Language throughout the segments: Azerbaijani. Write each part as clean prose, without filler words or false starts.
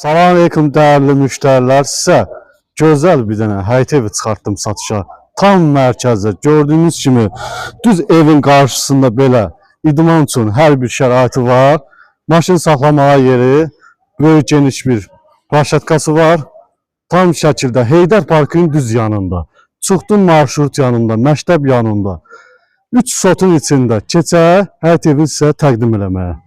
Salam aleyküm değerli müşteriler. Size güzel bir dənə həyət evi çıxartdım satışa. Tam mərkəzdə gördüğünüz kimi düz evin karşısında belə idman üçün hər bir şəraiti var. Maşın saxlamağa yeri, böyük geniş bir raşatkası var. Tam şəkildə Heydər Parkının düz yanında. Çıxdın marşrut yanında, məktəb yanında. 3 sotun içində keçə həyət evini sizə təqdim eləməyə.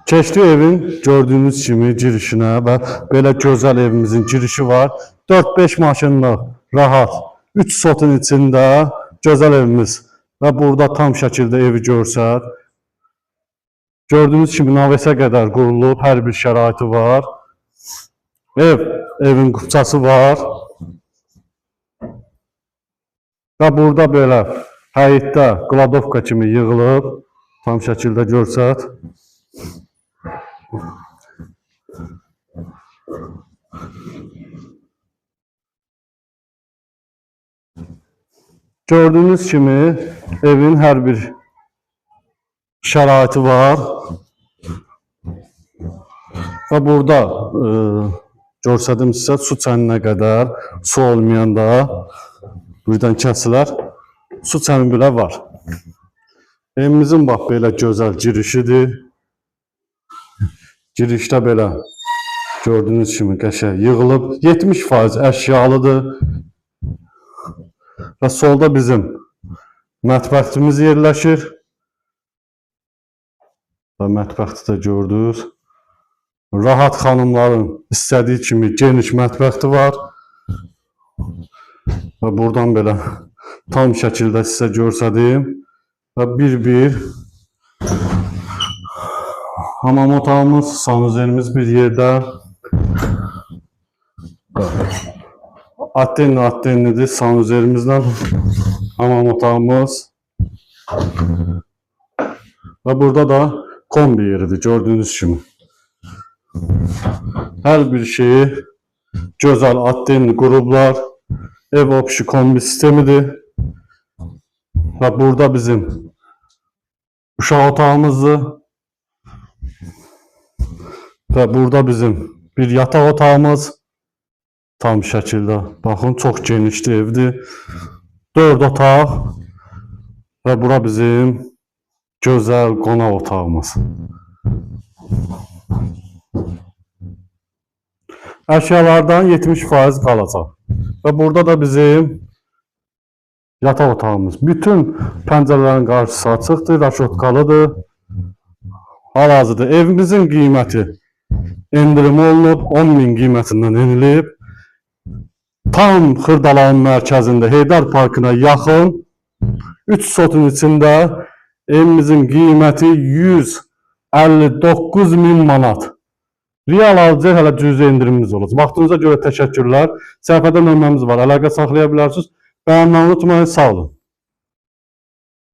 Keçdi evin gördüğünüz kimi girişinə və belə gözəl evimizin girişi var. 4-5 maşınla rahat 3 sotun içində gözəl evimiz və burada tam şəkildə evi görsət. Gördüğünüz kimi navesə qədər qurulub, hər bir şəraiti var. Evin qupçası var. Və burada belə həyətdə qladovka kimi yığılıb, tam şəkildə görsət. Gördüğünüz kimi evin hər bir şəraiti var. Və burada görsədim sizə su çəninə qədər, su olmayanda buradan kəsilər, su çəni belə var. Evimizin bax belə gözəl girişidir. Girişdə belə gördüğünüz kimi qəşəng yığılıb, 70% əşyalıdır. Və solda bizim mətbəximiz yerləşir. Və mətbəxdə də gördünüz. Rahat xanımların istədiyi kimi geniş mətbəxi var. Və buradan belə tam şəkildə sizə görsədim. Və bir hamam otağımız, sanuzerimiz bir yerdə. Attenlidir sanuzerimizlə hamam otağımız. Və burada da kombi yeridir gördüğünüz kimi. Hər bir şeyi gözəl attenli qurublar. Ev opşi kombi sistemidir. Və burada bizim uşaq otağımızdır. Və burada bizim bir yataq otağımız. Tam şəkildə. Baxın, çox genişli evdir. 4 otaq. Və bura bizim gözəl qonaq otağımız. Əşyalardan 70% qalacaq. Və burada da bizim yataq otağımız. Bütün pəncərələrin qarşısı açıqdır, raşotkalıdır. Hal-hazırda evimizin qiyməti endirim olunub, 10.000 qiymətindən enilib. Tam Xırdalağın mərkəzində Heydər Parkına yaxın 3 sotun içində evimizin qiyməti 159.000 manat. Real alıcı hələ cüzi indirimimiz olacaq. Vaxtınıza görə təşəkkürlər. Səhifədə nömrəmiz var, əlaqə saxlaya bilərsiniz. Bəyənməyi unutmayın, sağ olun.